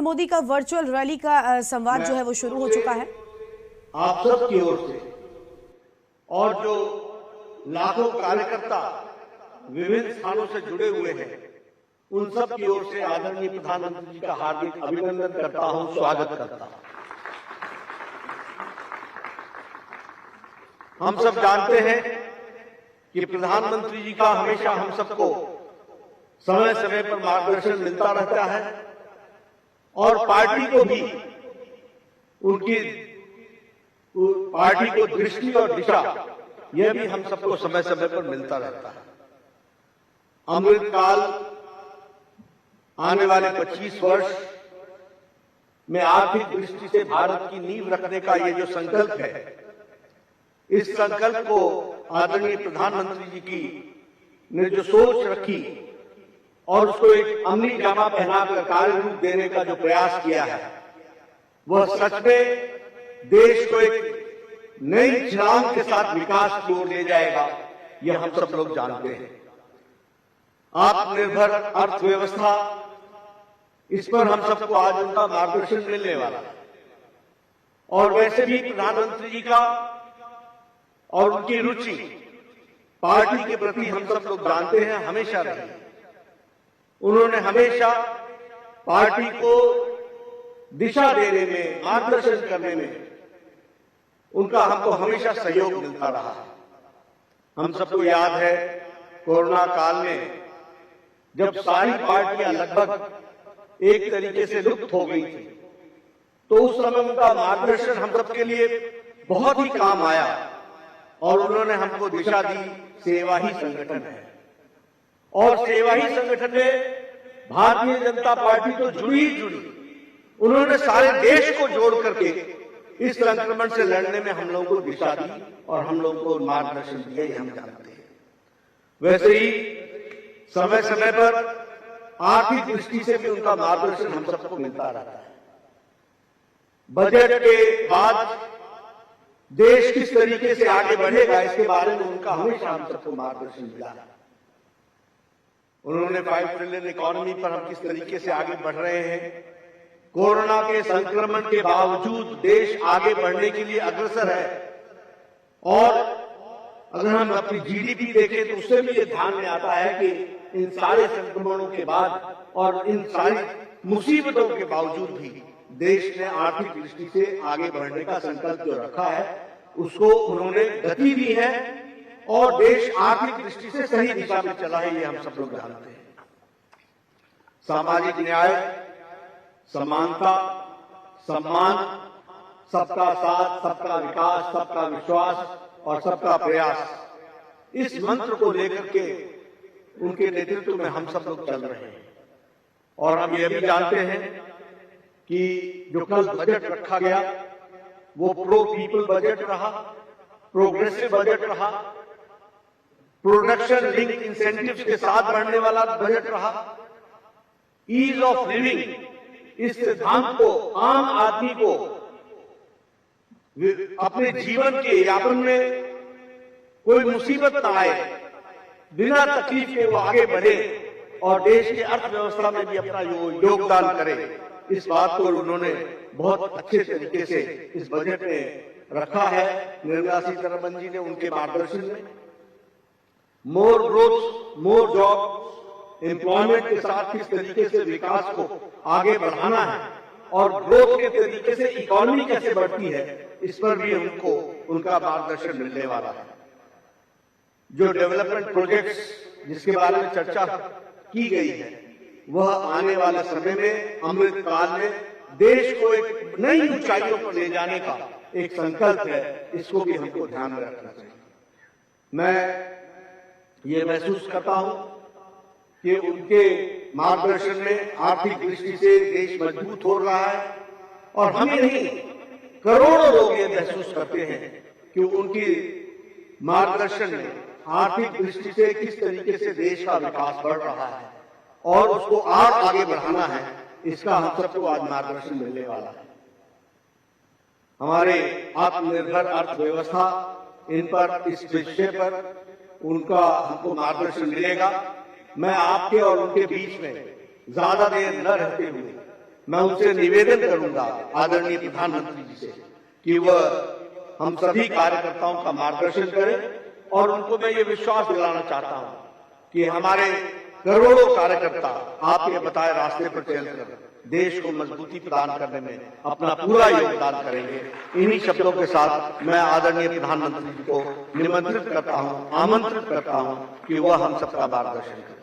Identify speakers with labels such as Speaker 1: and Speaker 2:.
Speaker 1: मोदी का virtual rally का संवाद जो है वो शुरू हो चुका है।
Speaker 2: आप सब की ओर से और जो लाखों कार्यकर्ता विभिन्न स्थानों से जुड़े हुए हैं, उन सब की ओर से आदरणीय प्रधानमंत्री जी का हार्दिक अभिनंदन करता हूं, स्वागत करता हूं। हम सब जानते हैं कि प्रधानमंत्री जी का हमेशा हम सबको समय समय पर मार्गदर्शन मिलता रहता है और पार्टी को भी उनकी पार्टी को दृष्टि और दिशा यह भी हम सबको समय समय पर मिलता रहता है। अमृतकाल आने वाले 25 वर्ष में आर्थिक दृष्टि से भारत की नींव रखने का ये जो संकल्प है, इस संकल्प को आदरणीय प्रधानमंत्री जी की ने जो सोच रखी और उसको एक अमली जामा पहनाकर कार्य रूप देने का जो प्रयास किया है, वह सच में देश को एक नई छलांग के साथ विकास की ओर ले जाएगा, यह हम सब लोग जानते हैं। आत्मनिर्भर अर्थव्यवस्था, इस पर हम सबको आज उनका मार्गदर्शन मिलने वाला है। और वैसे भी प्रधानमंत्री जी का और उनकी रुचि पार्टी के प्रति हम सब लोग जानते हैं हमेशा रही। उन्होंने हमेशा पार्टी को दिशा देने में, मार्गदर्शन करने में उनका हमको हमेशा सहयोग मिलता रहा है। हम सबको याद है कोरोना काल में जब सारी पार्टियां लगभग एक तरीके से लुप्त हो गई थी, तो उस समय उनका मार्गदर्शन हम सबके लिए बहुत ही काम आया और उन्होंने हमको दिशा दी। सेवा ही संगठन है और सेवा ही संगठन में भारतीय जनता पार्टी तो जुड़ी ही जुड़ी। उन्होंने सारे देश को जोड़ करके इस संक्रमण से लड़ने में हम लोगों को दिशा दी और हम लोगों को मार्गदर्शन दिया, ये हम जानते हैं। वैसे ही समय समय पर आर्थिक दृष्टि से भी उनका मार्गदर्शन हम सबको मिलता रहता है। बजट के बाद देश किस तरीके से आगे बढ़ेगा, इसके बारे में उनका हमेशा हम सबको मार्गदर्शन मिला है। उन्होंने 5 ट्रिलियन इकोनॉमी पर हम किस तरीके से आगे बढ़ रहे हैं, कोरोना के संक्रमण के बावजूद देश आगे बढ़ने के लिए अग्रसर है। और अगर हम अपनी जीडीपी देखें तो उससे भी ये ध्यान में आता है कि इन सारे संक्रमणों के बाद और इन सारी मुसीबतों के बावजूद भी देश ने आर्थिक दृष्टि से आगे बढ़ने का संकल्प जो रखा है, उसको उन्होंने गति दी है और देश आर्थिक दृष्टि से सही दिशा में चला है, ये हम सब लोग जानते हैं। सामाजिक न्याय, समानता, सम्मान, सबका साथ, सबका विकास, सबका विश्वास और सबका प्रयास, इस मंत्र को लेकर के उनके नेतृत्व में हम सब लोग चल रहे हैं। और हम ये भी जानते हैं कि जो कल बजट रखा गया वो प्रो पीपल बजट रहा, प्रोग्रेसिव बजट रहा, प्रोडक्शन लिंक इंसेंटिव्स के साथ बढ़ने वाला बजट रहा, ईज ऑफ लिविंग, इस सिद्धांत को आम आदमी को अपने जीवन के यापन में कोई मुसीबत ना आए, बिना तकलीफ के वो आगे बढ़े और देश की अर्थव्यवस्था में भी अपना योगदान करे, इस बात को उन्होंने बहुत अच्छे तरीके से इस बजट में रखा है। निर्मला सीतारमण जी ने उनके मार्गदर्शन में मोर ग्रोथ, मोर जॉब, एम्प्लॉयमेंट के साथ किस तरीके से विकास को आगे बढ़ाना है और ग्रोथ के तरीके से इकोनॉमी कैसे बढ़ती है, इस पर भी उनको उनका मार्गदर्शन मिलने वाला है। जो डेवलपमेंट प्रोजेक्ट्स जिसके बारे में चर्चा की गई है, वह आने वाले समय में अमृतकाल में देश को एक नई ऊंचाइयों पर ले जाने का एक संकल्प है, इसको भी हमको ध्यान में रखना चाहिए। मैं ये महसूस करता हूं कि उनके मार्गदर्शन में आर्थिक दृष्टि से देश मजबूत हो रहा है और हम ही नहीं, करोड़ों लोग ये महसूस करते हैं कि उनकी मार्गदर्शन में आर्थिक दृष्टि से किस तरीके से देश का विकास बढ़ रहा है और उसको और आगे बढ़ाना है, इसका हम सबको आज मार्गदर्शन मिलने वाला है। हमारे आत्मनिर्भर अर्थव्यवस्था, इन पर, इस विषय पर उनका हमको मार्गदर्शन मिलेगा। मैं आपके और उनके बीच में ज्यादा देर न रहते हुए मैं उनसे निवेदन करूंगा आदरणीय प्रधानमंत्री जी से कि वह हम सभी कार्यकर्ताओं का मार्गदर्शन करें, और उनको मैं ये विश्वास दिलाना चाहता हूं कि हमारे करोड़ों कार्यकर्ता आपके बताए रास्ते पर चलकर देश को मजबूती प्रदान करने में अपना पूरा योगदान करेंगे। इन्हीं शब्दों के साथ मैं आदरणीय प्रधानमंत्री जी को निमंत्रित करता हूं, आमंत्रित करता हूं कि वह हम सबका मार्गदर्शन करें।